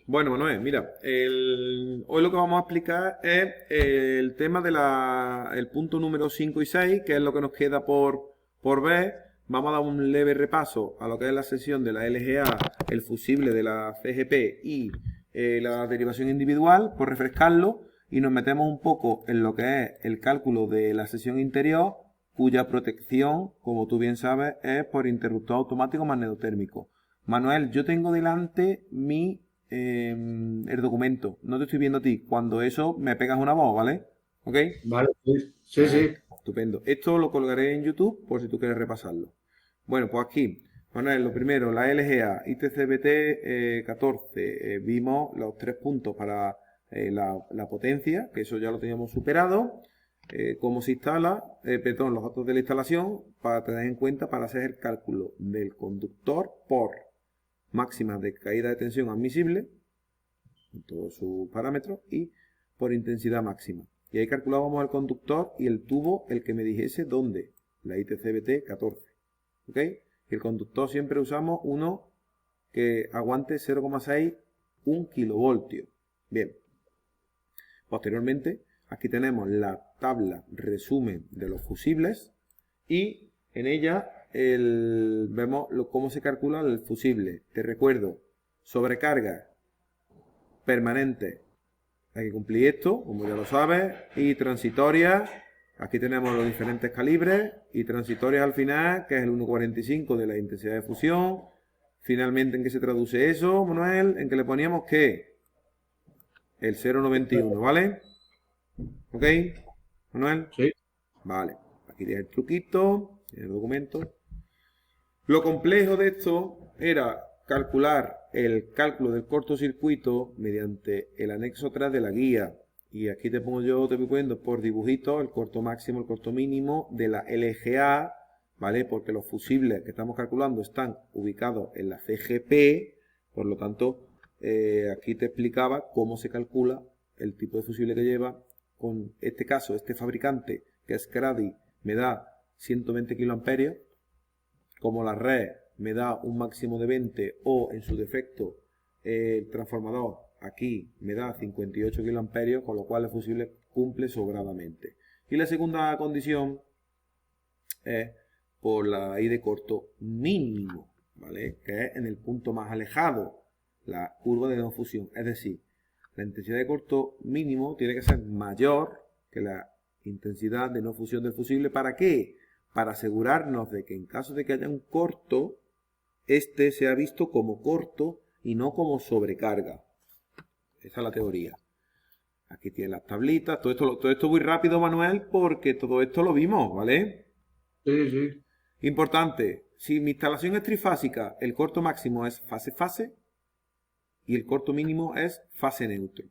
Bueno, Manuel, mira, hoy lo que vamos a explicar es el tema de el punto número 5 y 6, que es lo que nos queda por ver. Vamos a dar un leve repaso a lo que es la sesión de la LGA, el fusible de la CGP y la derivación individual, por refrescarlo, y nos metemos un poco en lo que es el cálculo de la sesión interior, cuya protección, como tú bien sabes, es por interruptor automático magnetotérmico. Manuel, yo tengo delante el documento. No te estoy viendo a ti. Cuando eso me pegas una voz, ¿vale? ¿Ok? Vale, sí, sí, Venga, sí. estupendo. Esto lo colgaré en YouTube por si tú quieres repasarlo. Bueno, pues aquí, Manuel, lo primero, la LGA ITCBT 14. Vimos los tres puntos para la potencia, que eso ya lo teníamos superado. Cómo se instala, perdón, los datos de la instalación para tener en cuenta para hacer el cálculo del conductor por máxima de caída de tensión admisible, en todos sus parámetros, y por intensidad máxima. Y ahí calculábamos el conductor y el tubo, el que me dijese dónde, la ITCBT 14. ¿Ok? Y el conductor siempre usamos uno que aguante 0,6, 1 kilovoltio. Bien. Posteriormente, aquí tenemos la tabla resumen de los fusibles y en ella vemos cómo se calcula el fusible. Te recuerdo, sobrecarga permanente. Hay que cumplir esto, como ya lo sabes, y transitorias. Aquí tenemos los diferentes calibres y transitorias al final, que es el 1,45 de la intensidad de fusión. Finalmente, ¿en qué se traduce eso, Manuel? En que le poníamos que el 0,91, ¿vale? ¿Ok? Manuel, Sí. vale. Aquí tienes el truquito, en el documento. Lo complejo de esto era calcular el cálculo del cortocircuito mediante el anexo 3 de la guía. Y aquí te pongo yo, te voy poniendo por dibujito el corto máximo, el corto mínimo de la LGA, ¿vale? Porque los fusibles que estamos calculando están ubicados en la CGP, por lo tanto, aquí te explicaba cómo se calcula el tipo de fusible que lleva. Con este caso, este fabricante, que es Cradi, me da 120 kiloamperios, como la red me da un máximo de 20 o en su defecto el transformador aquí me da 58 kiloamperios, con lo cual el fusible cumple sobradamente. Y la segunda condición es por la I de corto mínimo, ¿vale? Que es en el punto más alejado, la curva de no fusión. Es decir, la intensidad de corto mínimo tiene que ser mayor que la intensidad de no fusión del fusible. ¿Para qué? Para asegurarnos de que en caso de que haya un corto, este sea visto como corto y no como sobrecarga. Esa es la teoría. Aquí tienen las tablitas. Todo esto muy rápido, Manuel, porque todo esto lo vimos, ¿vale? Sí, sí. Importante, si mi instalación es trifásica, el corto máximo es fase-fase y el corto mínimo es fase neutro.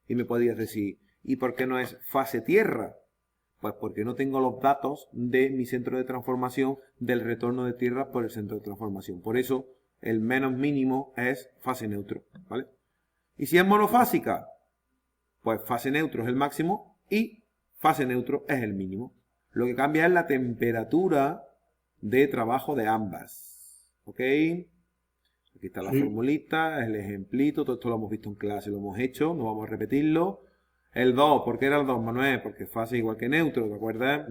Y me podrías decir, ¿y por qué no es fase-tierra? Pues porque no tengo los datos de mi centro de transformación del retorno de tierra por el centro de transformación. Por eso el menos mínimo es fase neutro, ¿vale? Y si es monofásica, pues fase neutro es el máximo y fase neutro es el mínimo. Lo que cambia es la temperatura de trabajo de ambas. ¿Ok? Aquí está la Sí. formulita, el ejemplito, todo esto lo hemos visto en clase, lo hemos hecho, no vamos a repetirlo. El 2, ¿por qué era el 2, Manuel? Porque fase igual que neutro, ¿te acuerdas?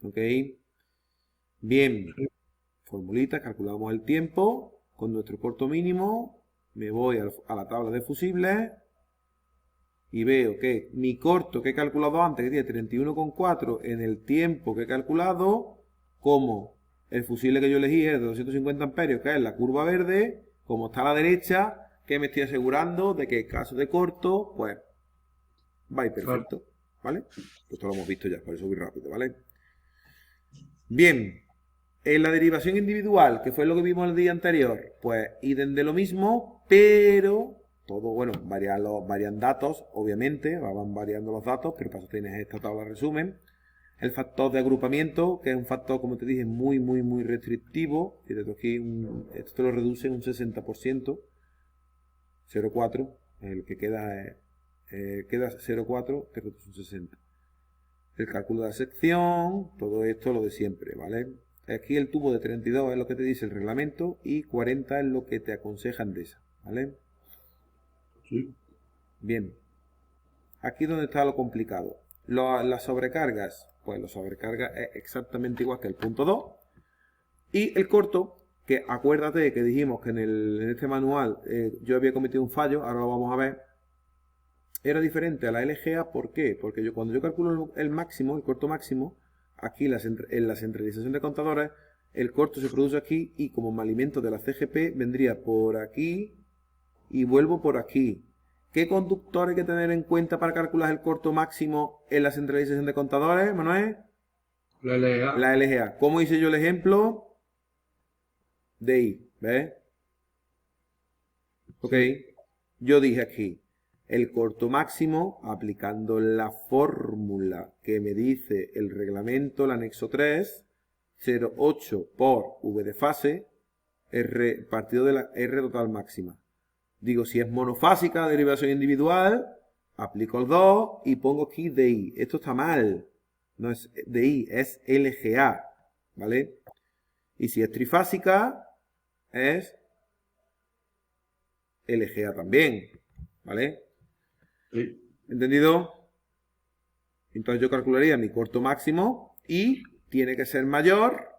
¿Ok? Bien, Sí. formulita, calculamos el tiempo con nuestro corto mínimo, me voy a la tabla de fusibles y veo que mi corto que he calculado antes, que tiene 31,4 en el tiempo que he calculado, como el fusible que yo elegí es de 250 amperios, que es la curva verde, como está a la derecha, que me estoy asegurando de que en caso de corto, pues va a ir Claro. perfecto, ¿vale? Esto lo hemos visto ya, por eso voy rápido, ¿vale? Bien, en la derivación individual, que fue lo que vimos el día anterior, pues idem de lo mismo, pero todo, bueno, varían datos, obviamente, van variando los datos, pero para eso tienes esta tabla de resumen. El factor de agrupamiento, que es un factor, como te dije, muy restrictivo. Fíjate aquí, esto te lo reduce en un 60%, 0,4, el que queda 0,4, te reduce un 60%. El cálculo de la sección, todo esto lo de siempre, ¿vale? Aquí el tubo de 32 es lo que te dice el reglamento y 40 es lo que te aconseja Endesa, ¿vale? Sí. Bien. Aquí es donde está lo complicado. Las sobrecargas, pues la sobrecarga es exactamente igual que el punto 2. Y el corto, que acuérdate que dijimos que en este manual yo había cometido un fallo, ahora lo vamos a ver, era diferente a la LGA. ¿Por qué? Porque cuando yo calculo el máximo, el corto máximo, aquí en la centralización de contadores, el corto se produce aquí y como me alimento de la CGP vendría por aquí y vuelvo por aquí. ¿Qué conductor hay que tener en cuenta para calcular el corto máximo en la centralización de contadores, Manuel? La LGA. La LGA. ¿Cómo hice yo el ejemplo? DI, ¿ves? Ok. Yo dije aquí, el corto máximo, aplicando la fórmula que me dice el reglamento, el anexo 3, 0,8 por V de fase, R partido de la R total máxima. Digo, si es monofásica, derivación individual, aplico el 2 y pongo aquí DI. Esto está mal. No es DI, es LGA, ¿vale? Y si es trifásica, es LGA también, ¿vale? Sí. ¿Entendido? Entonces yo calcularía mi corto máximo y tiene que ser mayor.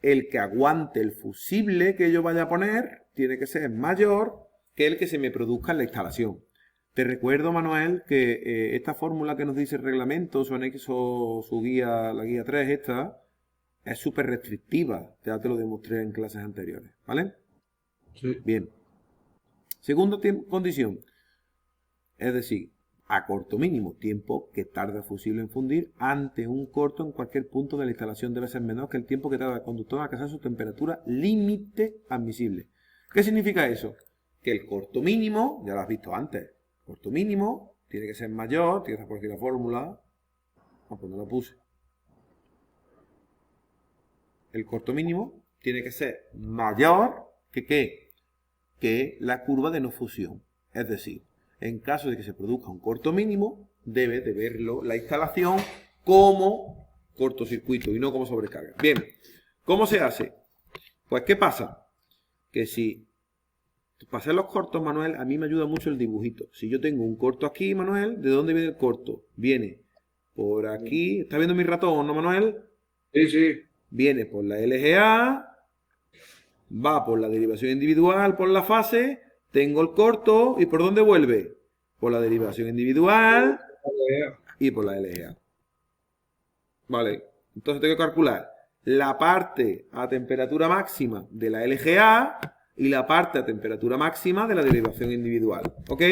El que aguante el fusible que yo vaya a poner tiene que ser mayor que el que se me produzca en la instalación. Te recuerdo, Manuel, que esta fórmula que nos dice el reglamento, su anexo, su guía, la guía 3, esta, es súper restrictiva. Ya te lo demostré en clases anteriores, ¿vale? Sí. Bien. Segunda condición. Es decir, a corto mínimo, tiempo que tarda el fusible en fundir ante un corto en cualquier punto de la instalación debe ser menor que el tiempo que tarda el conductor en alcanzar su temperatura límite admisible. ¿Qué significa eso? Que el corto mínimo, ya lo has visto antes, corto mínimo tiene que ser mayor, tiene que estar por aquí la fórmula, pues no la puse. El corto mínimo tiene que ser mayor que ¿qué? Que la curva de no fusión. Es decir, en caso de que se produzca un corto mínimo, debe de verlo la instalación como cortocircuito y no como sobrecarga. Bien, ¿cómo se hace? Pues, ¿qué pasa? Que si para hacer los cortos, Manuel, a mí me ayuda mucho el dibujito. Si yo tengo un corto aquí, Manuel, ¿de dónde viene el corto? Viene por aquí. ¿Está viendo mi ratón, no, Manuel? Sí, sí. Viene por la LGA, va por la derivación individual, por la fase, tengo el corto, ¿y por dónde vuelve? Por la derivación individual y por la LGA. Vale, entonces tengo que calcular la parte a temperatura máxima de la LGA y la parte a temperatura máxima de la derivación individual. ¿Ok?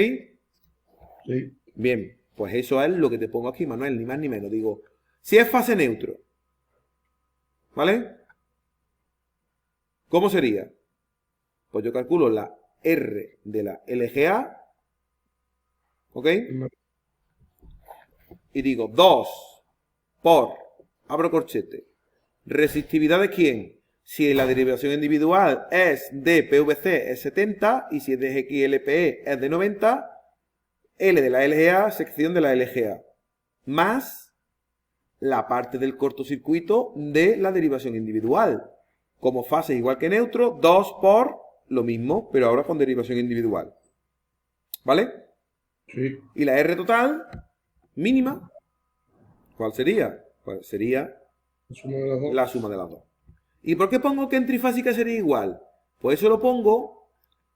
Sí. Bien, pues eso es lo que te pongo aquí, Manuel, ni más ni menos. Digo, si es fase neutro, ¿vale? ¿Cómo sería? Pues yo calculo la R de la LGA, ¿ok? Y digo 2 por, abro corchete, resistividad de quién? Si la derivación individual es de PVC es 70 y si es de XLPE es de 90, L de la LGA, sección de la LGA, más la parte del cortocircuito de la derivación individual. Como fase igual que neutro, 2 por lo mismo, pero ahora con derivación individual. ¿Vale? Sí. Y la R total mínima, ¿cuál sería? Pues sería La suma de las dos. la suma de las dos. ¿Y por qué pongo que en trifásica sería igual? Pues eso lo pongo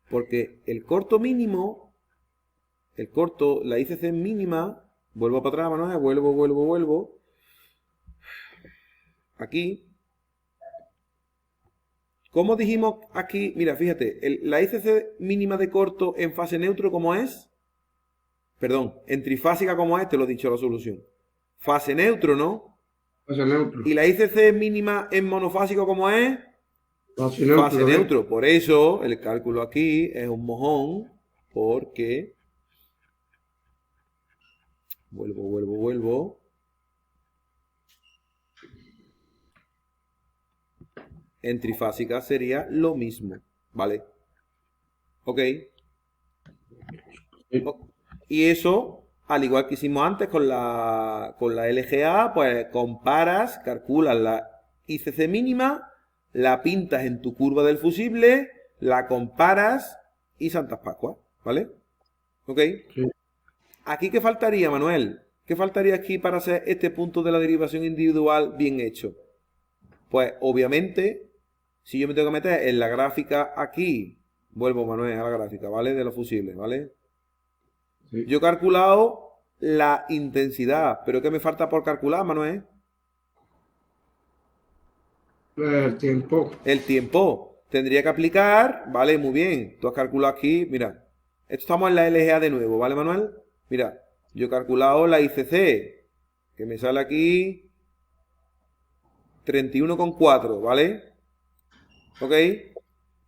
porque el corto mínimo, la ICC mínima, vuelvo para atrás, Manuel, vuelvo. Aquí. ¿Cómo dijimos aquí? Mira, fíjate, la ICC mínima de corto en fase neutro, ¿cómo es? Perdón, en trifásica, ¿cómo es? Te lo he dicho la solución. Fase neutro, ¿no? Fase neutro. ¿Y la ICC mínima en monofásico, cómo es? Fase neutro. Fase neutro. Por eso el cálculo aquí es un mojón, porque... Vuelvo. En trifásica sería lo mismo, ¿vale? ¿Ok? Sí. Y eso, al igual que hicimos antes con la LGA, pues comparas, calculas la ICC mínima la pintas en tu curva del fusible, la comparas y Santas Pascuas, ¿vale? ¿Ok? Sí. ¿Aquí qué faltaría, Manuel? ¿Qué faltaría aquí para hacer este punto de la derivación individual bien hecho? Pues obviamente, si yo me tengo que meter en la gráfica aquí, vuelvo, Manuel, a la gráfica, ¿vale? De los fusibles, ¿vale? Sí. Yo he calculado la intensidad, pero ¿qué me falta por calcular, Manuel? El tiempo. El tiempo. Tendría que aplicar, vale, muy bien. Tú has calculado aquí, mira. Esto estamos en la LGA de nuevo, ¿vale, Manuel? Mira, yo he calculado la ICC, que me sale aquí 31,4, ¿vale? ¿Ok?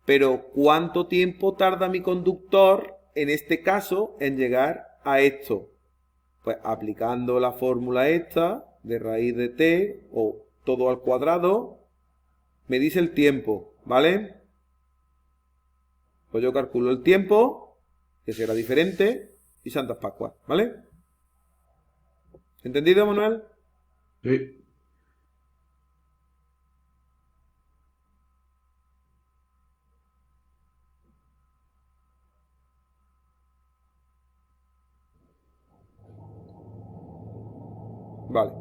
Pero ¿cuánto tiempo tarda mi conductor, en este caso, en llegar a esto? Pues aplicando la fórmula esta, de raíz de t, o todo al cuadrado, me dice el tiempo, ¿vale? Pues yo calculo el tiempo, que será diferente, y Santas Pascuas, ¿vale? ¿Entendido, Manuel? Sí. Vale.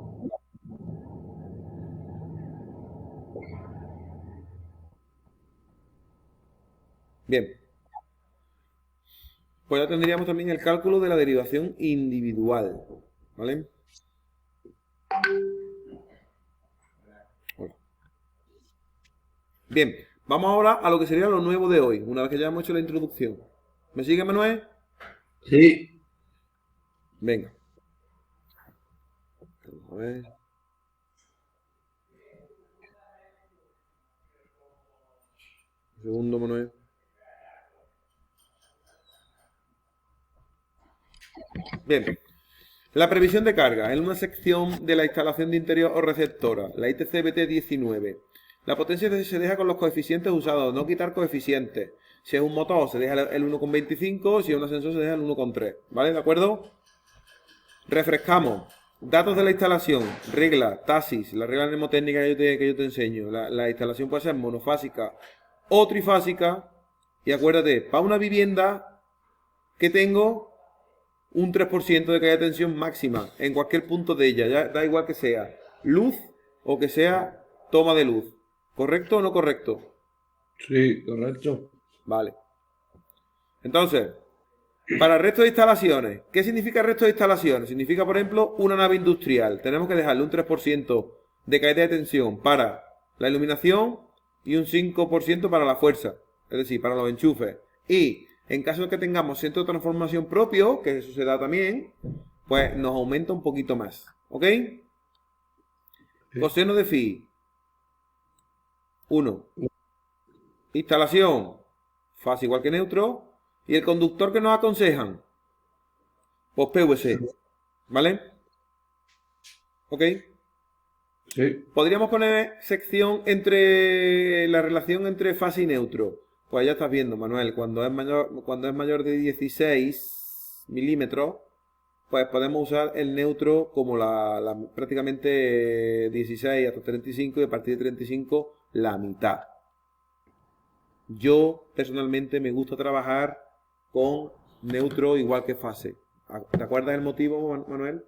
Bien. Pues ya tendríamos también el cálculo de la derivación individual, ¿vale? Hola. Bien, vamos ahora a lo que sería lo nuevo de hoy, una vez que ya hemos hecho la introducción. ¿Me sigue, Manuel? Sí. Venga. Vamos a ver. Un segundo, Manuel. Bien. La previsión de carga en una sección de la instalación de interior o receptora, la ITC-BT19. La potencia se deja con los coeficientes usados, no quitar coeficientes. Si es un motor se deja el 1,25, si es un ascensor se deja el 1,3. ¿Vale? ¿De acuerdo? Refrescamos. Datos de la instalación, regla, taxis, la regla mnemotécnica que yo te enseño. La instalación puede ser monofásica o trifásica. Y acuérdate, para una vivienda que tengo un 3% de caída de tensión máxima en cualquier punto de ella, ya da igual que sea luz o que sea toma de luz. ¿Correcto o no correcto? Sí, correcto. Vale. Entonces, para el resto de instalaciones, ¿qué significa el resto de instalaciones? Significa, por ejemplo, una nave industrial. Tenemos que dejarle un 3% de caída de tensión para la iluminación y un 5% para la fuerza, es decir, para los enchufes. Y en caso de que tengamos centro de transformación propio, que eso se da también, pues nos aumenta un poquito más. ¿Ok? Sí. Coseno de phi. 1. Instalación. Fase igual que neutro. Y el conductor que nos aconsejan. Pues PVC. ¿Vale? ¿Ok? Sí. Podríamos poner sección entre la relación entre fase y neutro. Pues ya estás viendo, Manuel, cuando es mayor de 16 milímetros, pues podemos usar el neutro como prácticamente 16 hasta 35 y a partir de 35 la mitad. Yo personalmente me gusta trabajar con neutro igual que fase. ¿Te acuerdas el motivo, Manuel?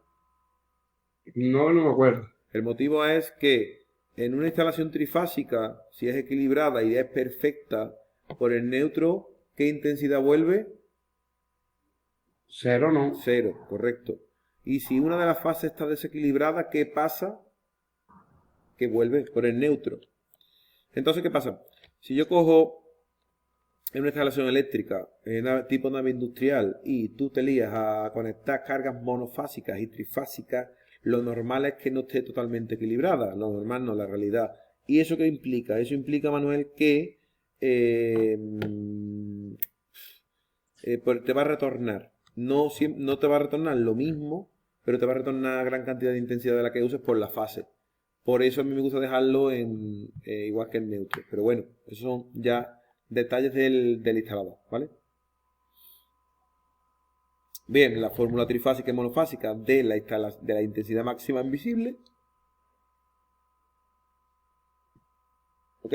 No, no me acuerdo. El motivo es que en una instalación trifásica, si es equilibrada y es perfecta, por el neutro, ¿qué intensidad vuelve? Cero no. Cero, correcto. Y si una de las fases está desequilibrada, ¿qué pasa? Que vuelve por el neutro. Entonces, ¿qué pasa? Si yo cojo en una instalación eléctrica, tipo nave industrial, y tú te lías a conectar cargas monofásicas y trifásicas, lo normal es que no esté totalmente equilibrada. Lo normal no, la realidad. ¿Y eso qué implica? Eso implica, Manuel, que te va a retornar. No te va a retornar lo mismo, pero te va a retornar gran cantidad de intensidad de la que uses por la fase. Por eso a mí me gusta dejarlo en igual que en neutro. Pero bueno, esos son ya detalles del instalador, ¿vale? Bien, la fórmula trifásica y monofásica de la intensidad máxima invisible. ¿Ok?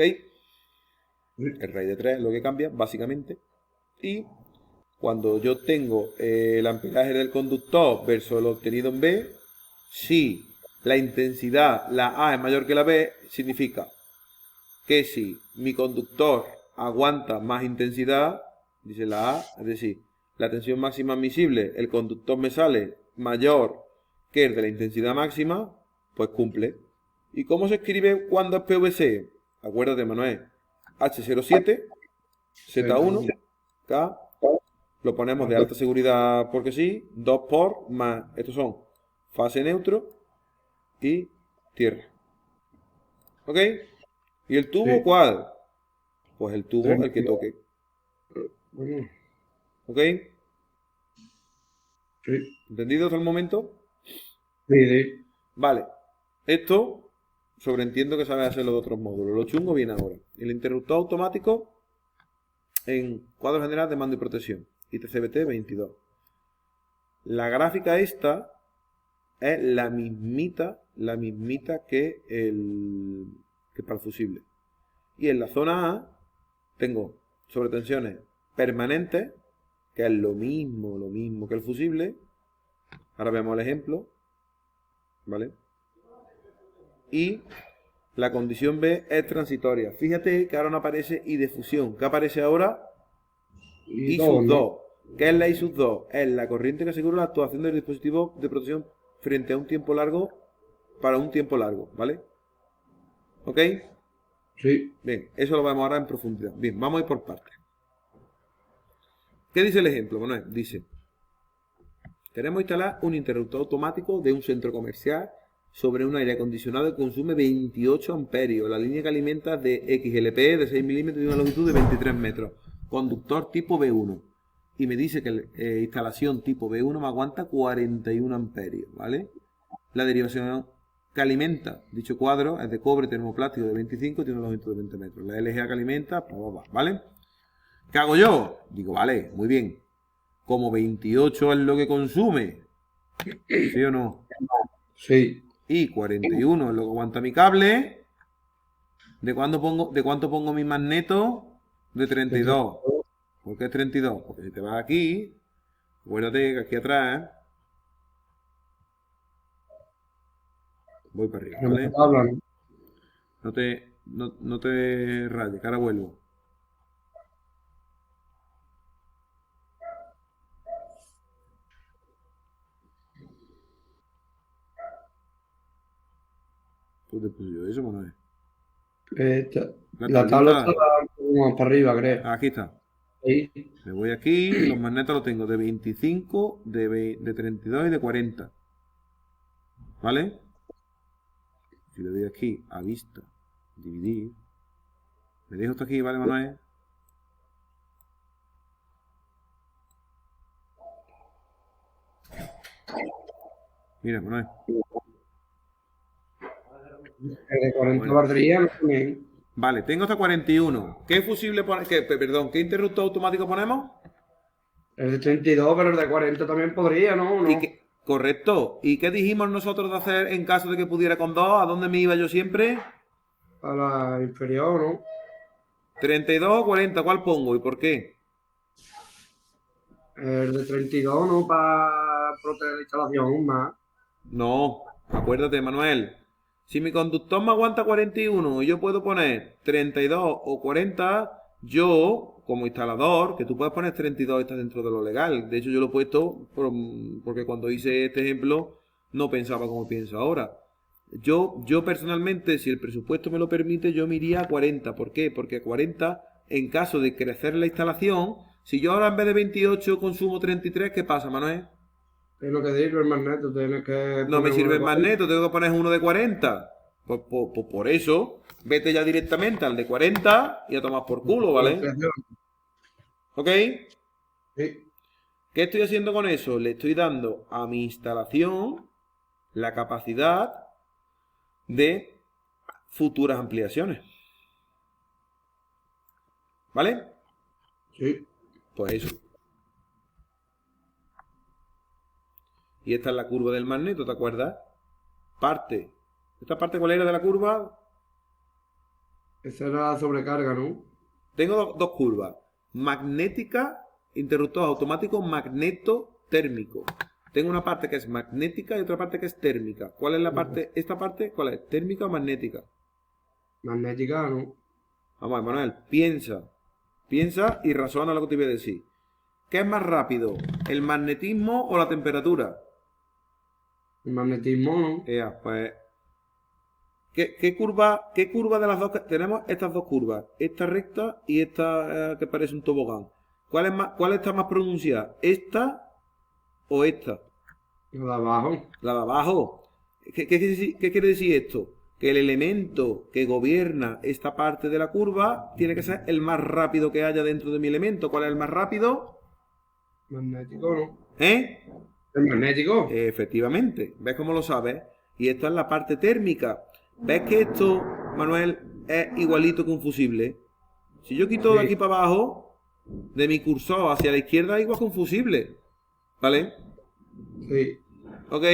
El raíz de 3 es lo que cambia, básicamente. Y cuando yo tengo el amperaje del conductor versus el obtenido en B, si la intensidad, la A es mayor que la B, significa que si mi conductor aguanta más intensidad, dice la A, es decir, la tensión máxima admisible, el conductor me sale mayor que el de la intensidad máxima, pues cumple. ¿Y cómo se escribe cuando es PVC? Acuérdate, Manuel. H07, Z1, K, lo ponemos de alta seguridad porque sí, 2 por más, estos son fase neutro y tierra. ¿Ok? ¿Y el tubo Sí. cuál? Pues el tubo, el que 32. toque. Bueno, ¿Ok? sí. ¿Entendido hasta el momento? Sí, sí. Vale. Esto sobreentiendo que sabes hacerlo de otros módulos. Lo chungo viene ahora. El interruptor automático en cuadro general de mando y protección. ITCBT 22. La gráfica esta es la mismita que para el fusible. Y en la zona A tengo sobretensiones permanentes, que es lo mismo que el fusible. Ahora vemos el ejemplo. ¿Vale? Y la condición B es transitoria. Fíjate que ahora no aparece I de fusión. ¿Qué aparece ahora? Y I dos, sub ¿no? 2. ¿Qué es la I sub 2? Es la corriente que asegura la actuación del dispositivo de protección frente a un tiempo largo para un tiempo largo, ¿vale? ¿Ok? Sí. Bien, eso lo vemos ahora en profundidad. Bien, vamos a ir por partes. ¿Qué dice el ejemplo, Manuel? Dice, queremos instalar un interruptor automático de un centro comercial sobre un aire acondicionado que consume 28 amperios. La línea que alimenta de XLP de 6 milímetros y una longitud de 23 metros. Conductor tipo B1. Y me dice que la instalación tipo B1 me aguanta 41 amperios, ¿vale? La derivación que alimenta dicho cuadro es de cobre termoplástico de 25 y tiene una longitud de 20 metros. La LGA que alimenta, ¿vale? ¿Qué hago yo? Digo, vale, muy bien. Como 28 es lo que consume, ¿sí o no? Sí. Y 41 es lo que aguanta mi cable. ¿De cuánto pongo mi magneto? De 32. ¿Por qué es 32? Porque si te vas aquí, acuérdate que aquí atrás voy para arriba, No me ¿vale? habla, ¿no? No te rayes, que ahora vuelvo. ¿Dónde puse yo eso, Manuel? La tabla tablita. está como para arriba, creo. Aquí está. Ahí. Me voy aquí, los magnetos los tengo de 25, de 32 y de 40. ¿Vale? Si le doy aquí a vista, dividir. Me dejo esto aquí, ¿vale, Manuel? Mira, Manuel. El de 40 Bueno. baterías también. Vale, tengo hasta 41. ¿Qué fusible perdón, qué interruptor automático ponemos? El de 32, pero el de 40 también podría, ¿no? ¿No? Correcto. ¿Y qué dijimos nosotros de hacer en caso de que pudiera con 2? ¿A dónde me iba yo siempre? A la inferior, ¿no? 32 o 40, ¿cuál pongo y por qué? El de 32, ¿no? Para proteger la instalación más. No, acuérdate, Manuel. Si mi conductor me aguanta 41 y yo puedo poner 32 o 40, yo, como instalador, que tú puedes poner 32 está dentro de lo legal. De hecho, yo lo he puesto porque cuando hice este ejemplo no pensaba como pienso ahora. Yo personalmente, si el presupuesto me lo permite, yo me iría a 40. ¿Por qué? Porque a 40, en caso de crecer la instalación, si yo ahora en vez de 28 consumo 33, ¿qué pasa, Manuel? Es lo que digo, el magneto, tienes que No me poner sirve el uno de magneto, tengo que poner uno de 40. Por eso, vete ya directamente al de 40 y a tomar por culo, ¿vale? ¿Ok? Sí. ¿Qué estoy haciendo con eso? Le estoy dando a mi instalación la capacidad de futuras ampliaciones. ¿Vale? Sí. Pues eso. Y esta es la curva del magneto, ¿te acuerdas? Parte. ¿Esta parte cuál era de la curva? Esa era la sobrecarga, ¿no? Tengo dos curvas. Magnética, interruptor automático magnetotérmico. Tengo una parte que es magnética y otra parte que es térmica. ¿Cuál es la parte? ¿Esta parte cuál es? ¿Térmica o magnética? Magnética, ¿no? Vamos, Manuel, piensa. Piensa y razona lo que te voy a decir. ¿Qué es más rápido? ¿El magnetismo o la temperatura? El magnetismo, ¿no? Pues, ¿qué curva de las dos? Tenemos estas dos curvas. Esta recta y esta que parece un tobogán. ¿Cuál está más pronunciada? ¿Esta o esta? La de abajo. La de abajo. ¿Qué quiere decir esto? Que el elemento que gobierna esta parte de la curva tiene que ser el más rápido que haya dentro de mi elemento. ¿Cuál es el más rápido? Magnético, ¿no? ¿Eh? El magnético. Efectivamente. ¿Ves cómo lo sabes? Y esto es la parte térmica. ¿Ves que esto, Manuel, es igualito que un fusible? Si yo quito de aquí para abajo, de mi cursor hacia la izquierda, es igual que un fusible. ¿Vale? Sí. ¿Ok?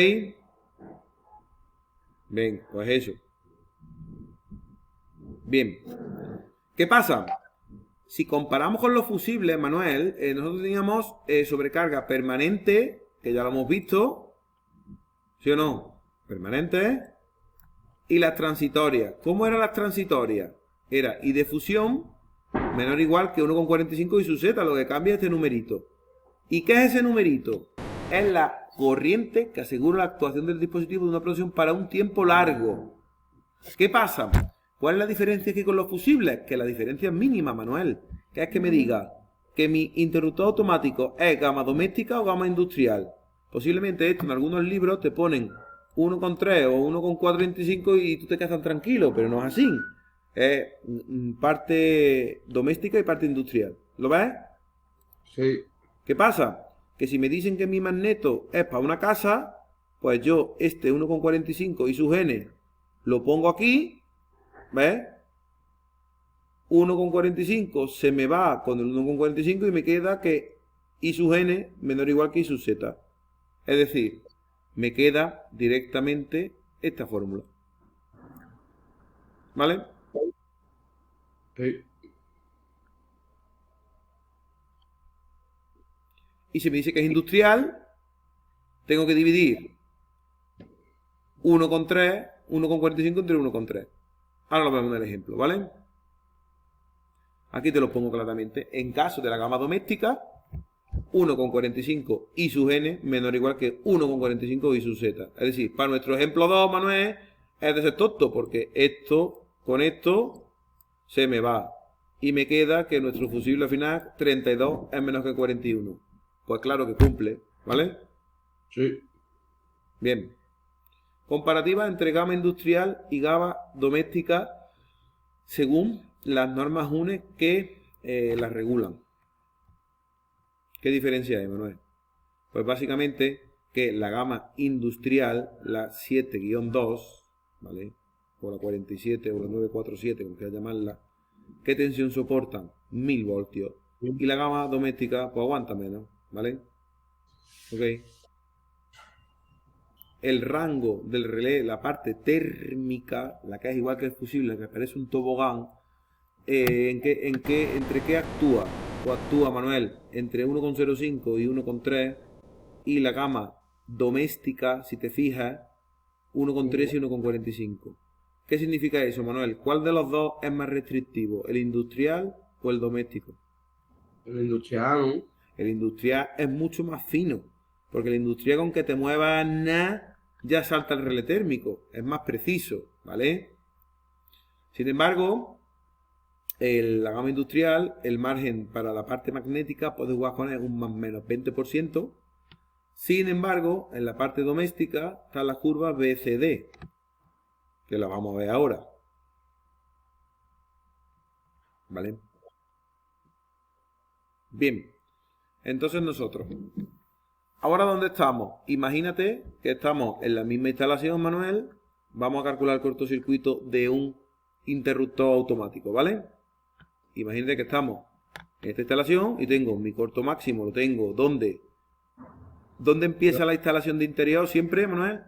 Bien, pues eso. Bien. ¿Qué pasa? Si comparamos con los fusibles, Manuel, nosotros teníamos sobrecarga permanente, que ya lo hemos visto. ¿Sí o no? Permanente. Y las transitorias. ¿Cómo eran las transitorias? Era I de fusión menor o igual que 1,45 y su z, lo que cambia es este numerito. ¿Y qué es ese numerito? Es la corriente que asegura la actuación del dispositivo de una producción para un tiempo largo. ¿Qué pasa? ¿Cuál es la diferencia aquí con los fusibles? Que la diferencia es mínima, Manuel. Que es que me diga que mi interruptor automático es gama doméstica o gama industrial. Posiblemente esto en algunos libros te ponen 1,3 o 1,425 y tú te quedas tan tranquilo, pero no es así. Es parte doméstica y parte industrial. ¿Lo ves? Sí. ¿Qué pasa? Que si me dicen que mi magneto es para una casa, pues yo este 1,45 y su n lo pongo aquí, ¿ves? 1,45 se me va con el 1,45 y me queda que I sub n menor o igual que I sub z. Es decir, me queda directamente esta fórmula. ¿Vale? Sí. Y si me dice que es industrial, tengo que dividir 1,3, 1,45 entre 1,3. Ahora lo vemos en el ejemplo, ¿vale? Aquí te lo pongo claramente. En caso de la gama doméstica, 1,45 I sub n menor o igual que 1,45 I sub z. Es decir, para nuestro ejemplo 2, Manuel, es de ser tonto, porque esto con esto se me va. Y me queda que nuestro fusible al final, 32 es menos que 41. Pues claro que cumple, ¿vale? Sí. Bien. Comparativa entre gama industrial y gama doméstica según las normas UNE que las regulan. ¿Qué diferencia hay, Manuel? Pues básicamente que la gama industrial, la 7-2, ¿vale? O la 47 o la 947, como quieras llamarla, ¿qué tensión soportan? 1000 voltios. Y la gama doméstica, pues aguanta menos, ¿vale? Ok. El rango del relé, la parte térmica, la que es igual que el fusible, que parece un tobogán, ¿entre qué actúa? Pues actúa, Manuel, entre 1,05 y 1,3, y la gama doméstica, si te fijas, 1,3 y 1,45. ¿Qué significa eso, Manuel? ¿Cuál de los dos es más restrictivo, el industrial o el doméstico? El industrial, ¿no? El industrial es mucho más fino, porque el industrial con que te muevas nada ya salta el relé térmico, es más preciso, ¿vale? Sin embargo, la gama industrial, el margen para la parte magnética puede jugar con un más o menos 20%. Sin embargo, en la parte doméstica está la curva BCD, que la vamos a ver ahora, ¿vale? Bien, entonces nosotros, ¿ahora dónde estamos? Imagínate que estamos en la misma instalación, Manuel. Vamos a calcular el cortocircuito de un interruptor automático, ¿vale? Imagínate que estamos en esta instalación y tengo mi corto máximo, lo tengo ¿dónde? ¿Dónde empieza la instalación de interior siempre, Manuel?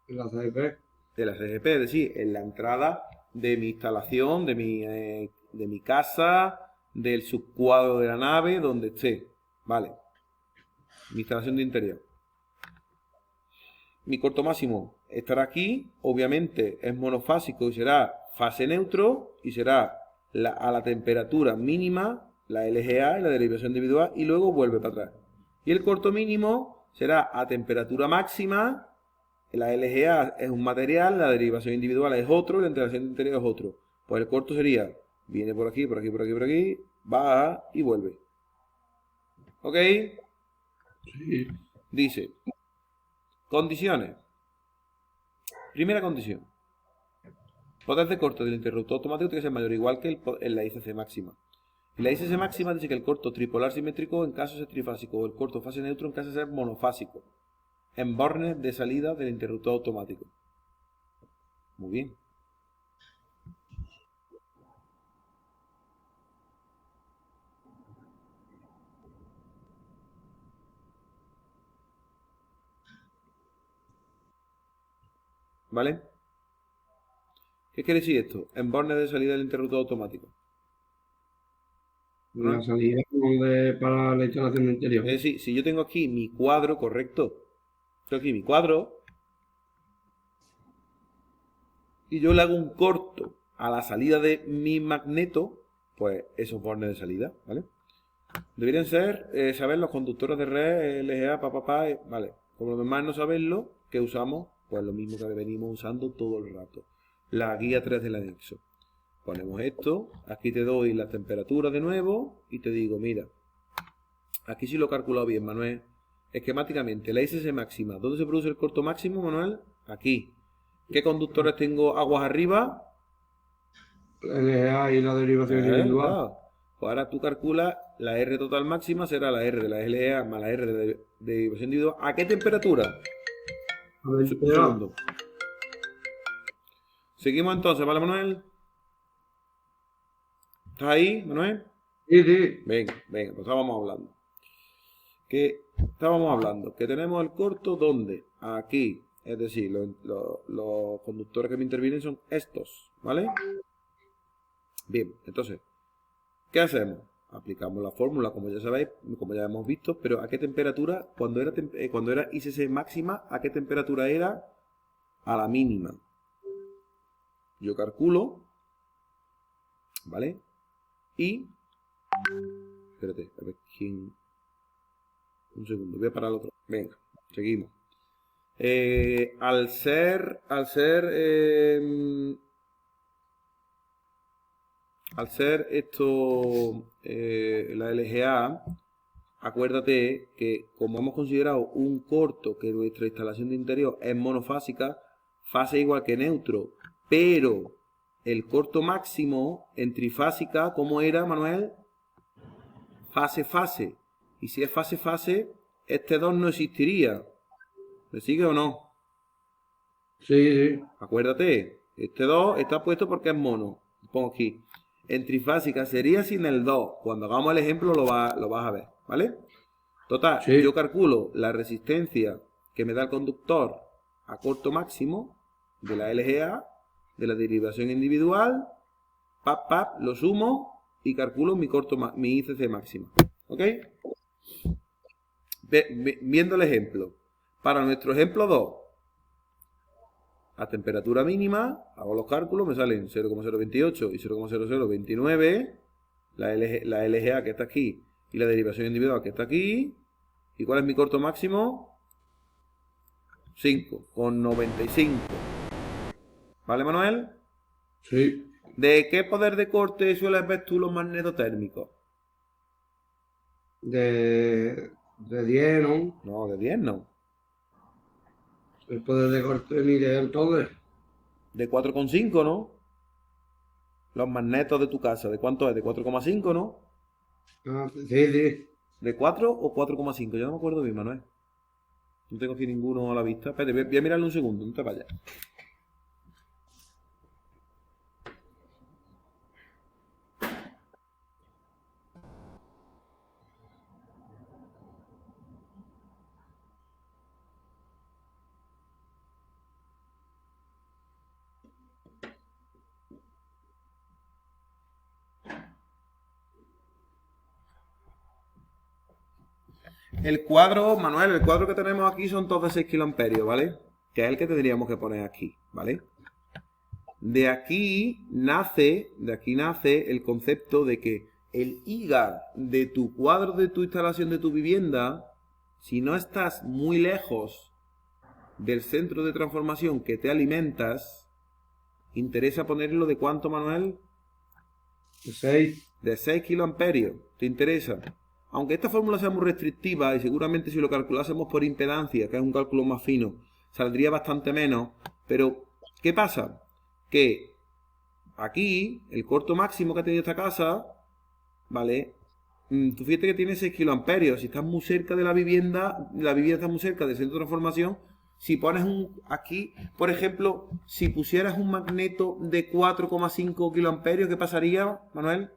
En la CGP. De la CGP, es decir, en la entrada de mi instalación, de mi casa, del subcuadro de la nave, donde esté. Vale. Mi instalación de interior. Mi corto máximo estará aquí. Obviamente es monofásico y será fase neutro. Y será a la temperatura mínima, la LGA y la derivación individual. Y luego vuelve para atrás. Y el corto mínimo será a temperatura máxima. La LGA es un material, la derivación individual es otro y la integración de interior es otro. Pues el corto sería, viene por aquí, por aquí, por aquí, por aquí, baja y vuelve. ¿Ok? Sí. Dice, condiciones. Primera condición. Poder de corte del interruptor automático tiene que ser mayor o igual que en la ICC máxima. Y la ICC máxima dice que el corto tripolar simétrico en caso de ser trifásico o el corto fase neutro en caso de ser monofásico. En bornes de salida del interruptor automático. Muy bien. ¿Vale? ¿Qué quiere decir esto? En bornes de salida del interruptor automático. ¿No? La salida para la instalación de interior. Es decir, si yo tengo aquí mi cuadro, correcto. Tengo aquí mi cuadro. Y yo le hago un corto a la salida de mi magneto, pues esos bornes de salida, ¿vale? Deberían saber los conductores de red, LGA, vale. Como lo demás no saberlo, ¿qué usamos? Pues lo mismo que venimos usando todo el rato. La guía 3 del anexo. Ponemos esto, aquí te doy la temperatura de nuevo y te digo, mira, aquí sí lo he calculado bien, Manuel. Esquemáticamente, la ICC máxima. ¿Dónde se produce el corto máximo, Manuel? Aquí. ¿Qué conductores tengo aguas arriba? La LGA y la derivación individual. Claro. Pues ahora tú calculas la R total máxima será la R de la LEA más la R de derivación individual. ¿A qué temperatura? Un segundo. Seguimos entonces, ¿vale, Manuel? ¿Estás ahí, Manuel? Sí, sí. Venga, pues estábamos hablando. Que tenemos el corto, ¿dónde? Aquí. Es decir, los conductores que me intervienen son estos, ¿vale? Bien, entonces, ¿qué hacemos? Aplicamos la fórmula, como ya sabéis, como ya hemos visto, pero ¿a qué temperatura? Cuando era ICC máxima, ¿a qué temperatura era? A la mínima. Yo calculo, ¿vale? Y, espérate, a ver quién... Un segundo, voy a parar el otro. Venga, seguimos. Al ser esto la LGA, acuérdate que como hemos considerado un corto que nuestra instalación de interior es monofásica, fase igual que neutro, pero el corto máximo en trifásica, ¿cómo era, Manuel? Fase. Y si es fase, este 2 no existiría. ¿Me sigue o no? Sí. Acuérdate, este 2 está puesto porque es mono. Pongo aquí. En trifásica sería sin el 2. Cuando hagamos el ejemplo lo vas a ver, ¿vale? Total, Sí. yo calculo la resistencia que me da el conductor a corto máximo de la LGA, de la derivación individual, lo sumo y calculo mi ICC máxima. ¿Ok? Viendo el ejemplo. Para nuestro ejemplo 2, a temperatura mínima, hago los cálculos, me salen 0,028 y 0,0029, la LGA que está aquí y la derivación individual que está aquí. ¿Y cuál es mi corto máximo? 5,95. ¿Vale, Manuel? Sí. ¿De qué poder de corte sueles ver tú los magnetotérmicos? De 10, ¿no? No, de 10 no. El poder de corte ni de entonces. De 4,5, ¿no? Los magnetos de tu casa, ¿de cuánto es? De 4,5, ¿no? Ah, sí. ¿De 4 o 4,5? Yo no me acuerdo bien, Manuel. No tengo aquí ninguno a la vista. Espérate, voy a mirarlo un segundo, no te vayas. El cuadro, Manuel, el cuadro que tenemos aquí son todos de 6 kiloamperios, ¿vale? Que es el que tendríamos que poner aquí, ¿vale? De aquí nace el concepto de que el IGA de tu cuadro de tu instalación de tu vivienda, si no estás muy lejos del centro de transformación que te alimentas, interesa ponerlo de ¿cuánto, Manuel? De 6. De 6 kiloamperios. ¿Te interesa? Aunque esta fórmula sea muy restrictiva y seguramente si lo calculásemos por impedancia, que es un cálculo más fino, saldría bastante menos. Pero, ¿qué pasa? Que aquí, el corto máximo que ha tenido esta casa, ¿vale? Tú fíjate que tiene 6 kiloamperios. Si estás muy cerca de la vivienda está muy cerca del centro de transformación. Si pones aquí, por ejemplo, si pusieras un magneto de 4,5 kiloamperios, ¿qué pasaría, Manuel?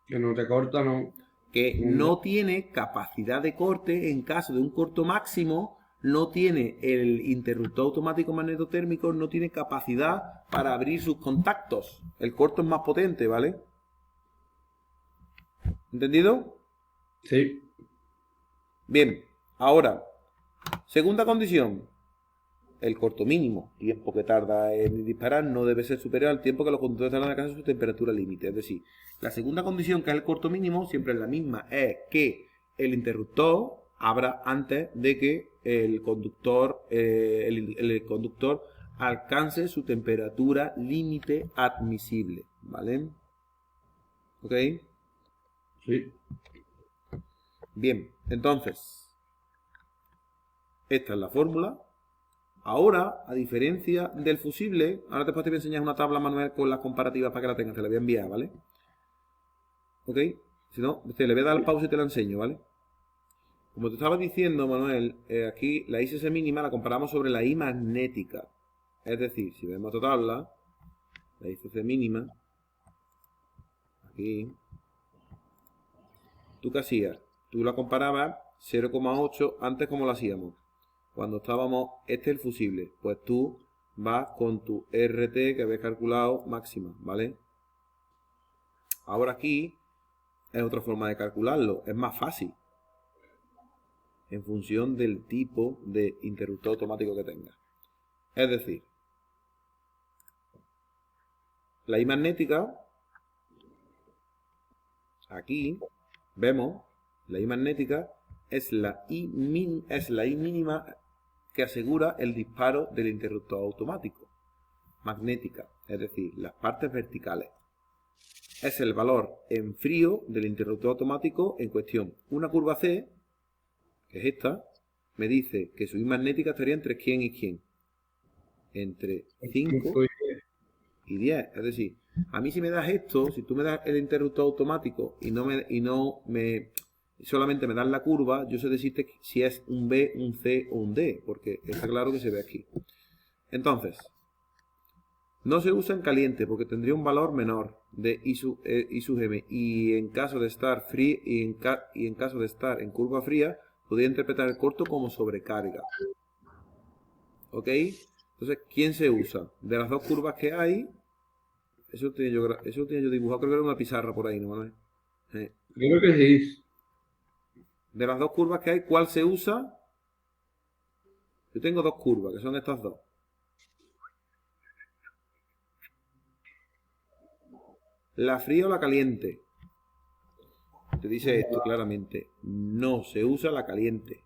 Que no te corta, no. Que no tiene capacidad de corte en caso de un corto máximo, no tiene el interruptor automático magnetotérmico, no tiene capacidad para abrir sus contactos. El corto es más potente, ¿vale? ¿Entendido? Sí. Bien, ahora, segunda condición. El corto mínimo, tiempo que tarda en disparar, no debe ser superior al tiempo que los conductores tardan en alcanzar su temperatura límite. Es decir, la segunda condición, que es el corto mínimo, siempre es la misma, es que el interruptor abra antes de que el conductor alcance su temperatura límite admisible. ¿Vale? ¿Ok? Sí. Bien, entonces, esta es la fórmula. Ahora, a diferencia del fusible, ahora después te voy a enseñar una tabla, Manuel, con las comparativas para que la tengas, te la voy a enviar, ¿vale? ¿Ok? Si no, le voy a dar al pause y te la enseño, ¿vale? Como te estaba diciendo, Manuel, aquí la ISS mínima la comparamos sobre la I magnética. Es decir, si vemos esta tabla, la ISS mínima, aquí, ¿tú qué hacías? Tú la comparabas 0,8, antes ¿cómo lo hacíamos? Cuando estábamos, este es el fusible, pues tú vas con tu RT que habías calculado máxima, ¿vale? Ahora aquí es otra forma de calcularlo, es más fácil, en función del tipo de interruptor automático que tengas. Es decir, la I magnética, aquí vemos, la I magnética es la I mínima que asegura el disparo del interruptor automático. Magnética, es decir, las partes verticales. Es el valor en frío del interruptor automático en cuestión. Una curva C, que es esta, me dice que su I magnética estaría entre quién y quién. Entre 5 y 10. Es decir, a mí si me das esto, si tú me das el interruptor automático y solamente me das la curva, yo sé decirte si es un B, un C o un D, porque está claro que se ve aquí. Entonces, no se usa en caliente porque tendría un valor menor de I sub M, y en caso de estar en caso de estar en curva fría, podría interpretar el corto como sobrecarga. ¿Ok? Entonces, ¿quién se usa? De las dos curvas que hay, eso lo tenía yo dibujado, creo que era una pizarra por ahí, ¿no, Manuel? Creo que sí. De las dos curvas que hay, ¿cuál se usa? Yo tengo dos curvas, que son estas dos. ¿La fría o la caliente? Te dice esto claramente. No se usa la caliente.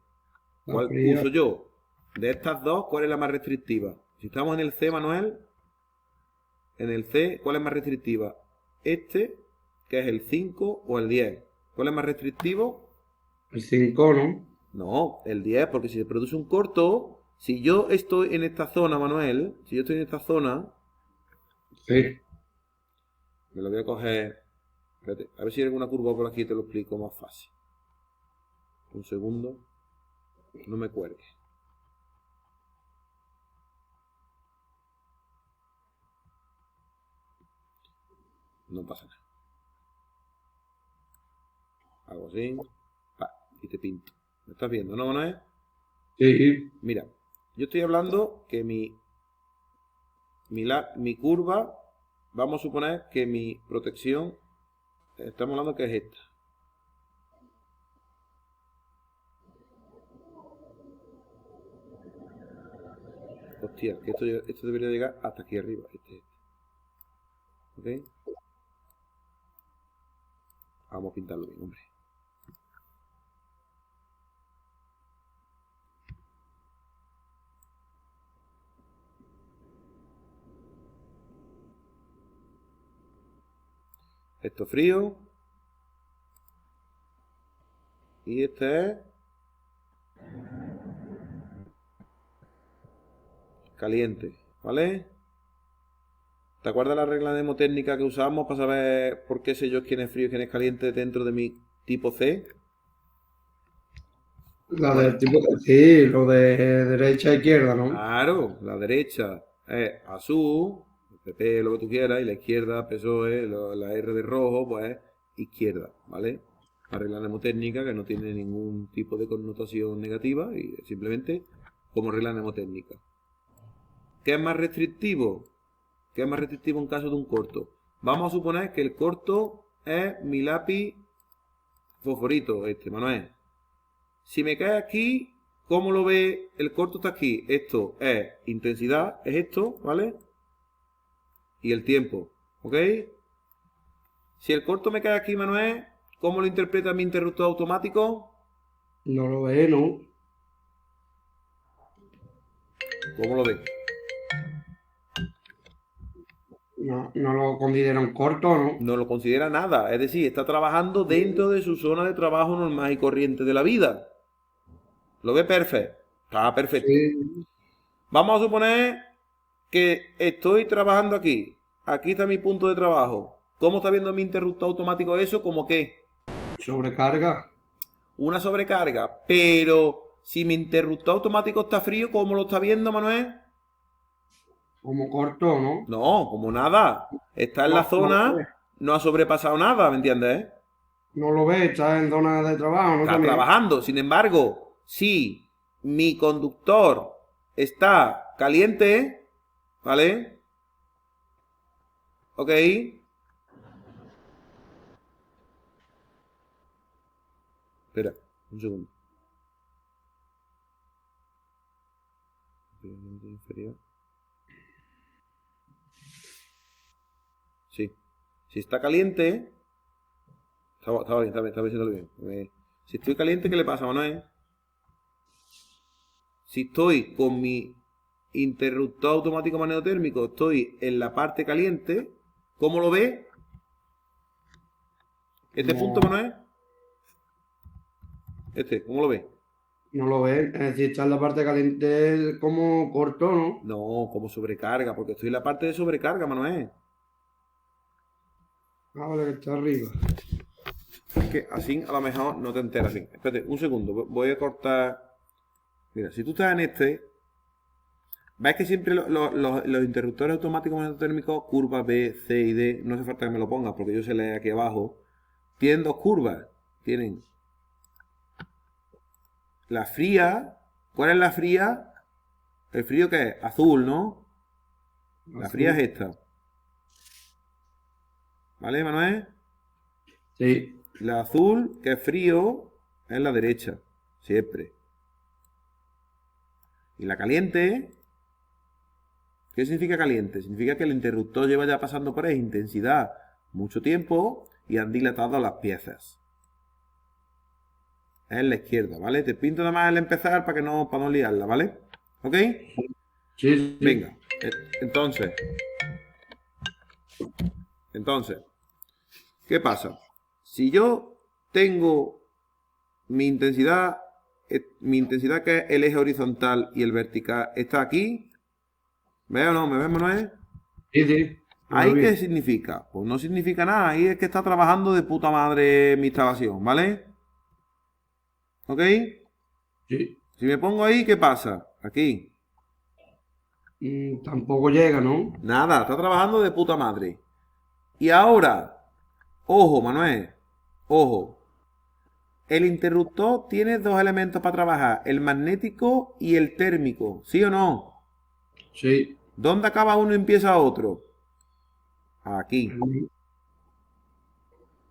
¿Cuál uso yo? De estas dos, ¿cuál es la más restrictiva? Si estamos en el C, Manuel, en el C, ¿cuál es más restrictiva? Este, que es el 5 o el 10. ¿Cuál es más restrictivo? El 5, ¿no? No, el 10, porque si se produce un corto, si yo estoy en esta zona, Manuel, si yo estoy en esta zona, sí, me lo voy a coger, espérate, a ver si hay alguna curva por aquí y te lo explico más fácil. Un segundo, no me cuelgues. No pasa nada. Hago así, y te pinto. ¿Me estás viendo, no, Manuel? sí. Mira, yo estoy hablando que mi curva, vamos a suponer que mi protección, estamos hablando que es esta. hostia, que esto debería llegar hasta aquí arriba. ¿Ok? Vamos a pintarlo bien, hombre. Esto frío. Y este es caliente, ¿vale? ¿Te acuerdas la regla mnemotécnica que usamos para saber por qué sé yo quién es frío y quién es caliente dentro de mi tipo C? La del tipo, sí, lo de derecha a izquierda, ¿no? Claro, la derecha es azul, el PP, lo que tú quieras, y la izquierda, PSOE, la R de rojo, pues izquierda, ¿vale? Una regla mnemotécnica que no tiene ningún tipo de connotación negativa y simplemente como regla mnemotécnica. ¿Qué es más restrictivo? ¿Qué es más restrictivo en caso de un corto? Vamos a suponer que el corto es mi lápiz fosforito, Manuel. Si me cae aquí, ¿cómo lo ve? El corto está aquí. Esto es intensidad, es esto, ¿vale? Y el tiempo, ¿ok? Si el corto me cae aquí, Manuel, ¿cómo lo interpreta mi interruptor automático? No lo ve, ¿no? ¿Cómo lo ve? No lo consideran corto, ¿no? No lo considera nada, es decir, está trabajando dentro de su zona de trabajo normal y corriente de la vida. ¿Lo ve perfecto? Está perfecto. Sí, Vamos a suponer que estoy trabajando aquí. Aquí está mi punto de trabajo. ¿Cómo está viendo mi interruptor automático eso? ¿Como qué? sobrecarga. Una sobrecarga. Pero si mi interruptor automático está frío, ¿cómo lo está viendo, Manuel? Como corto, ¿no? No, como nada. Está en la No lo ve. zona, no ha sobrepasado nada, ¿me entiendes? No lo ve, está en zona de trabajo, ¿no? Está También. trabajando. Sin embargo, si mi conductor está caliente, ¿vale? Ok. Espera, un segundo. Inferior. Sí. Si está caliente. Estaba bien, estaba diciéndolo bien. Si estoy caliente, ¿qué le pasa, Manuel? Si estoy con mi interruptor automático magnetotérmico, estoy en la parte caliente. ¿Cómo lo ve? Este punto, No, Manuel. ¿Cómo lo ve? no lo ve. Es decir, está en la parte caliente como corto, ¿no? No, como sobrecarga, porque estoy en la parte de sobrecarga, Manuel. Ah, vale, que está arriba. Es que así a lo mejor no te enteras así. Espérate, un segundo, voy a cortar. Mira, si tú estás en ves que siempre los interruptores automáticos magnetotérmicos, curva B, C y D, no hace falta que me lo pongas porque yo sé leer aquí abajo, tienen dos curvas. Tienen la fría. ¿Cuál es la fría? El frío que es azul, ¿no? La fría es esta. ¿Vale, Manuel? Sí, La azul, que es frío, es la derecha. Siempre. Y la caliente, ¿qué significa caliente? Significa que el interruptor lleva ya pasando por ahí intensidad mucho tiempo y han dilatado las piezas. Es la izquierda, ¿vale? Te pinto nada más el empezar para no liarla, ¿vale? ¿Ok? sí, sí. Venga. Entonces, ¿qué pasa? Si yo tengo mi intensidad que es el eje horizontal y el vertical está aquí, ¿ves o no? ¿Me ves, Manuel? Sí, sí. ¿Ahí qué Bien. significa? Pues no significa nada, ahí es que está trabajando de puta madre mi instalación, ¿vale? ¿Ok? Sí. Si me pongo ahí, ¿qué pasa? Aquí. Tampoco llega, ¿no? Nada, está trabajando de puta madre. Y ahora, ojo, Manuel, ojo. El interruptor tiene dos elementos para trabajar, el magnético y el térmico, ¿sí o no? Sí. ¿Dónde acaba uno y empieza otro? Aquí.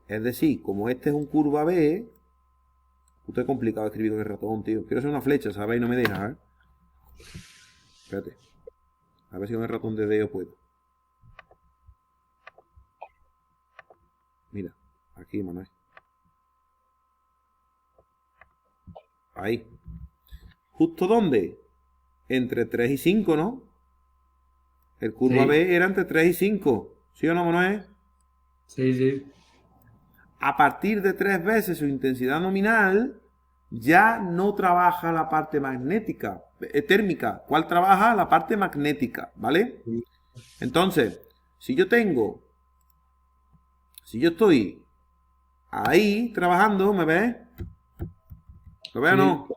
Es decir, como este es un curva B, puto es complicado escribir con el ratón, tío. Quiero hacer una flecha, ¿sabes? Y no me deja, ¿eh? Espérate. A ver si con el ratón de dedo puedo. Mira, aquí, Manuel. Ahí. ¿Justo dónde? Entre 3 y 5, ¿no? El curva Sí. B era entre 3 y 5. ¿Sí o no, Manuel? Sí, sí. A partir de 3 veces su intensidad nominal, ya no trabaja la parte magnética, térmica. ¿Cuál trabaja? La parte magnética, ¿vale? Entonces, si yo estoy ahí trabajando, ¿me ves? ¿Lo ves o no?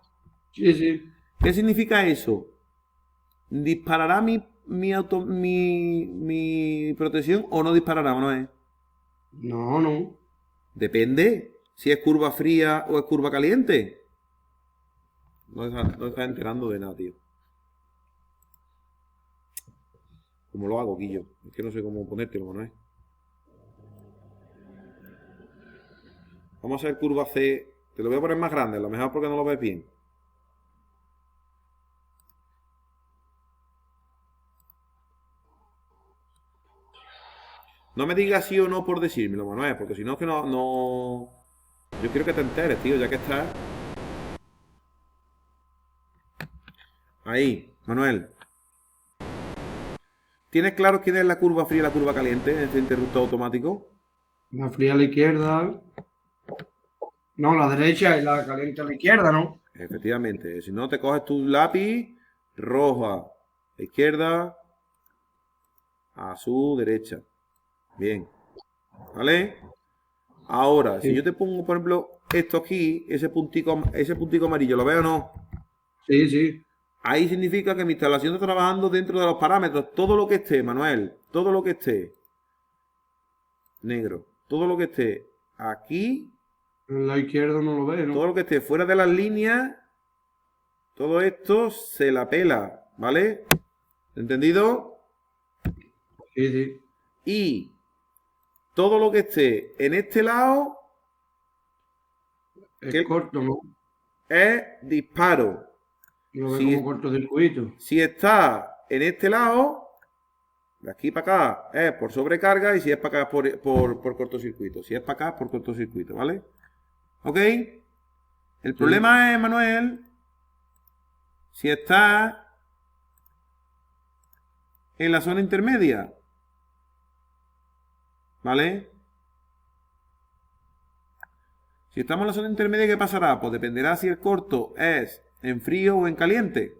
Sí, sí. ¿Qué significa eso? ¿Disparará mi protección o no disparará, Manuel? No, no. Depende si es curva fría o es curva caliente. No está enterando de nada, tío. ¿Cómo lo hago, Guillo? Es que no sé cómo ponértelo, Manuel. Vamos a hacer curva C. Te lo voy a poner más grande, a lo mejor porque no lo ves bien. No me digas sí o no por decírmelo, Manuel, porque si no es que no... Yo quiero que te enteres, tío, ya que estás... Ahí, Manuel. ¿Tienes claro quién es la curva fría y la curva caliente en este interruptor automático? La fría a la izquierda. No, la derecha y la caliente a la izquierda, ¿no? Efectivamente. Si no, te coges tu lápiz roja, izquierda, azul, derecha. Bien. ¿Vale? Ahora, si Sí, yo te pongo, por ejemplo, esto aquí, ese puntico amarillo, ¿lo veo o no? sí, sí. Ahí significa que mi instalación está trabajando dentro de los parámetros. Todo lo que esté, Manuel, todo lo que esté negro, todo lo que esté aquí, En la izquierda no lo ve, todo ¿no? lo que esté fuera de las líneas, todo esto se la pela, ¿vale? ¿Entendido? Sí, sí. Y todo lo que esté en este lado Es que corto, ¿no? es disparo. Lo ve como Si, cortocircuito. si está en este lado, de aquí para acá es por sobrecarga y si es para acá es por cortocircuito. Si es para acá es por cortocircuito, ¿vale? ¿Ok? El Sí. problema es, Manuel, si está en la zona intermedia, ¿vale? Si estamos en la zona intermedia, ¿qué pasará? Pues dependerá si el corto es en frío o en caliente.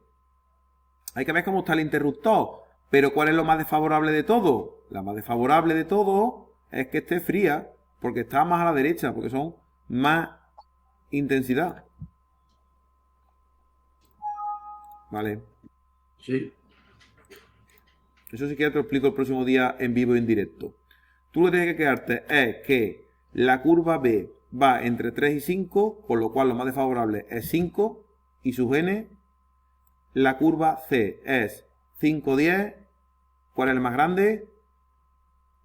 Hay que ver cómo está el interruptor. Pero ¿cuál es lo más desfavorable de todo? La más desfavorable de todo es que esté fría, porque está más a la derecha, porque son más intensidad. ¿Vale? Sí. Eso sí que te lo explico el próximo día en vivo y en directo. Tú lo que tienes que quedarte es que la curva B va entre 3 y 5, por lo cual lo más desfavorable es 5 y su n. La curva C es 5, 10. ¿Cuál es el más grande?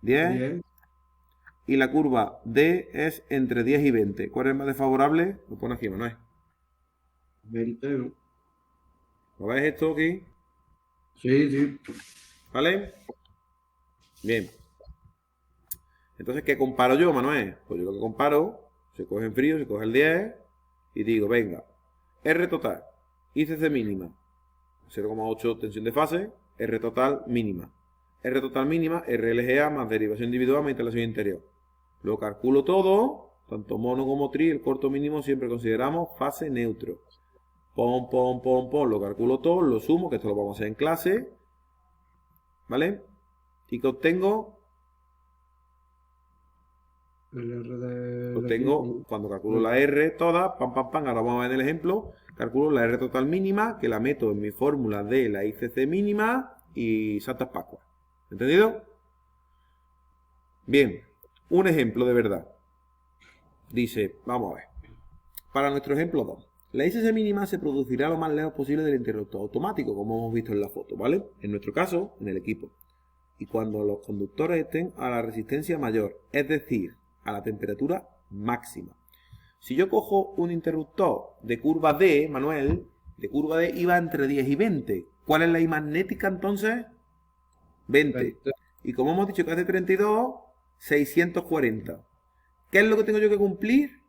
10. Bien. Y la curva D es entre 10 y 20. ¿Cuál es el más desfavorable? Lo pone aquí, Manuel. 20, ¿no? ¿Lo ves esto aquí? Sí, sí. ¿Vale? Bien. Entonces, ¿qué comparo yo, Manuel? Pues yo lo que comparo, se coge en frío, se coge el 10 y digo, venga, R total, ICC mínima, 0,8 tensión de fase, R total mínima. R total mínima, RLGA más derivación individual más instalación interior. Lo calculo todo, tanto mono como tri, el corto mínimo siempre consideramos fase neutro. Pon, lo calculo todo, lo sumo, que esto lo vamos a hacer en clase. ¿Vale? Y que obtengo, El R del equipo. cuando calculo la R toda, pam, ahora vamos a ver en el ejemplo, calculo la R total mínima, que la meto en mi fórmula de la ICC mínima y Santas Pascuas. ¿Entendido? Bien, un ejemplo de verdad. Dice, vamos a ver. Para nuestro ejemplo 2. La ICC mínima se producirá lo más lejos posible del interruptor automático, como hemos visto en la foto, ¿vale? En nuestro caso, en el equipo. Y cuando los conductores estén a la resistencia mayor, es decir, a la temperatura máxima. Si yo cojo un interruptor de curva D, Manuel, de curva D iba entre 10 y 20. ¿Cuál es la I magnética entonces? 20. Y como hemos dicho que es de 32, 640. ¿Qué es lo que tengo yo que cumplir?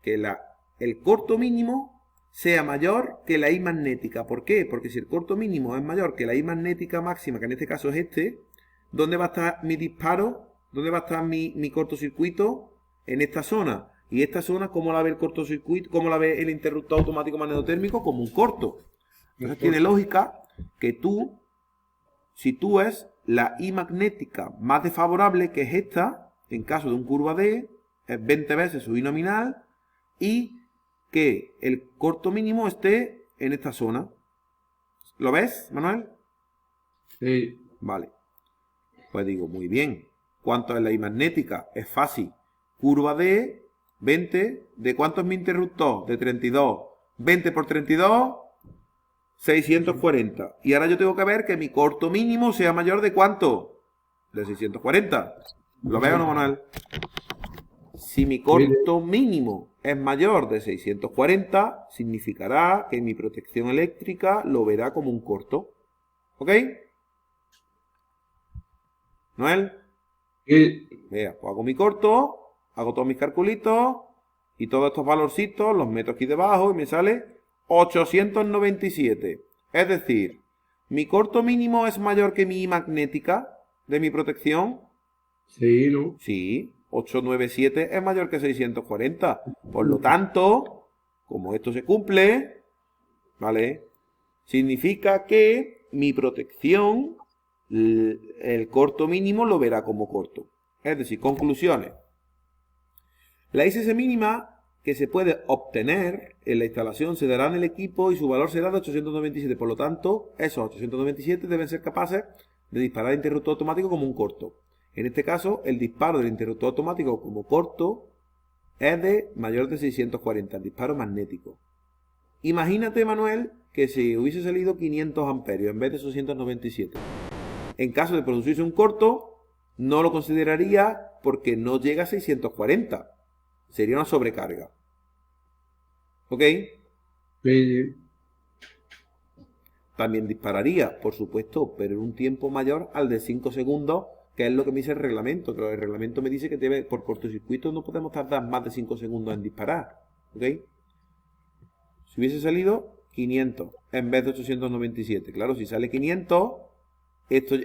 Que el corto mínimo sea mayor que la I magnética. ¿Por qué? Porque si el corto mínimo es mayor que la I magnética máxima, que en este caso es este, ¿dónde va a estar mi disparo? ¿Dónde va a estar mi cortocircuito? En esta zona. Y esta zona, ¿cómo la ve el cortocircuito? ¿Cómo la ve el interruptor automático magnetotérmico? Como un corto. Entonces tiene lógica que tú, si tú es la I magnética más desfavorable, que es esta, en caso de un curva D, es 20 veces su I nominal, y que el corto mínimo esté en esta zona. ¿Lo ves, Manuel? Sí. Vale. Pues digo, muy bien. ¿Cuánto es la I magnética? Es fácil. Curva D, 20. ¿De cuánto es mi interruptor? De 32. 20 por 32, 640. Y ahora yo tengo que ver que mi corto mínimo sea mayor de ¿cuánto? De 640. ¿Lo veo o no, Manuel? Si mi corto mínimo es mayor de 640, significará que mi protección eléctrica lo verá como un corto. ¿Ok? ¿Noel? Sí. Vea, pues hago mi corto, hago todos mis calculitos y todos estos valorcitos los meto aquí debajo y me sale 897. Es decir, mi corto mínimo es mayor que mi I magnética de mi protección. Sí, ¿no? Sí, 897 es mayor que 640. Por lo tanto, como esto se cumple, ¿vale? Significa que mi protección, el corto mínimo lo verá como corto. Es decir, conclusiones. La ISS mínima que se puede obtener en la instalación se dará en el equipo y su valor será de 897. Por lo tanto, esos 897 deben ser capaces de disparar el interruptor automático como un corto. En este caso, el disparo del interruptor automático como corto es de mayor de 640, el disparo magnético. Imagínate, Manuel, que si hubiese salido 500 amperios en vez de 897. En caso de producirse un corto, no lo consideraría porque no llega a 640. Sería una sobrecarga. ¿Ok? Sí. También dispararía, por supuesto, pero en un tiempo mayor al de 5 segundos, que es lo que me dice el reglamento. Que el reglamento me dice que por cortocircuito no podemos tardar más de 5 segundos en disparar. ¿Ok? Si hubiese salido 500 en vez de 897. Claro, si sale 500, esto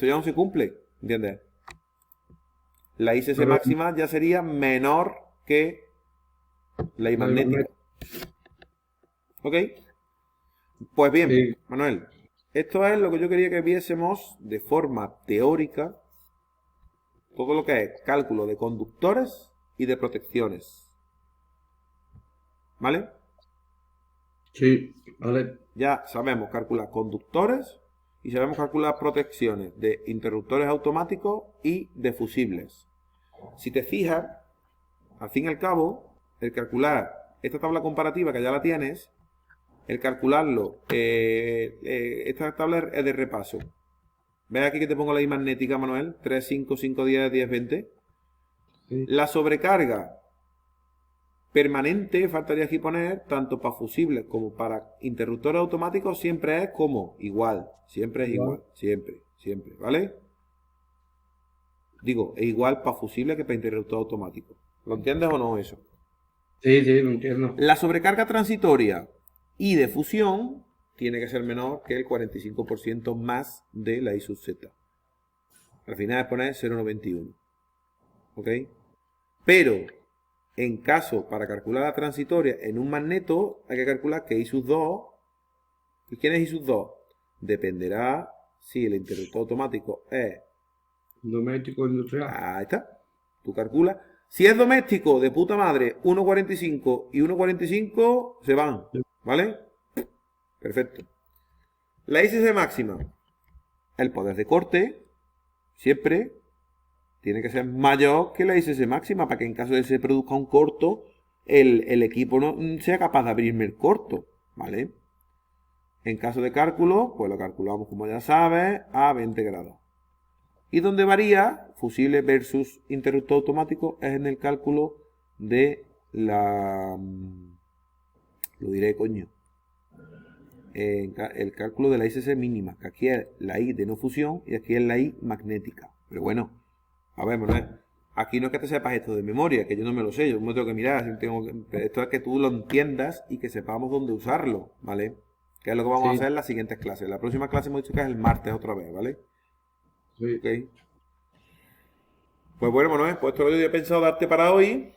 ya no se cumple. ¿Entiendes? La ISS máxima ya sería menor que la I magnética. ¿Ok? Pues bien, Sí. Manuel, esto es lo que yo quería que viésemos de forma teórica, todo lo que es cálculo de conductores y de protecciones. ¿Vale? Sí, vale. Ya sabemos calcular conductores y sabemos calcular protecciones de interruptores automáticos y de fusibles. Si te fijas, al fin y al cabo, el calcular esta tabla comparativa que ya la tienes, el calcularlo, esta tabla es de repaso. ¿Ves aquí que te pongo la I magnética, Manuel? 3, 5, 5, 10, 10, 20. Sí. La sobrecarga permanente, faltaría aquí poner, tanto para fusibles como para interruptores automáticos, siempre es como igual. Siempre es igual. Siempre, siempre, ¿vale? Digo, es igual para fusibles que para interruptor automático. ¿Lo entiendes o no eso? Sí, lo entiendo. La sobrecarga transitoria y de fusión tiene que ser menor que el 45% más de la I sub Z. Al final es poner 0,91. ¿Ok? Pero, en caso, para calcular la transitoria en un magneto, hay que calcular que I sub 2. ¿Y quién es I sub 2? Dependerá si el interruptor automático es... Doméstico industrial. Ahí está. Tú calculas. Si es doméstico, de puta madre, 1,45 y 1,45 se van. ¿Vale? Perfecto. La ISS máxima. El poder de corte siempre tiene que ser mayor que la ISS máxima para que en caso de que se produzca un corto, el equipo no sea capaz de abrirme el corto. ¿Vale? En caso de cálculo, pues lo calculamos, como ya sabes, a 20 grados. Y donde varía fusible versus interruptor automático es en el cálculo de la... Lo diré, coño. el cálculo de la ICC mínima, que aquí es la I de no fusión y aquí es la I magnética. Pero bueno, a ver, Manuel, aquí no es que te sepas esto de memoria, que yo no me lo sé, yo me tengo que mirar, esto es que tú lo entiendas y que sepamos dónde usarlo, ¿vale? Que es lo que vamos a Sí. hacer en las siguientes clases. La próxima clase hemos dicho que es el martes otra vez, ¿vale? Sí. Ok. Pues bueno, Manuel, pues esto es lo que yo he pensado darte para hoy.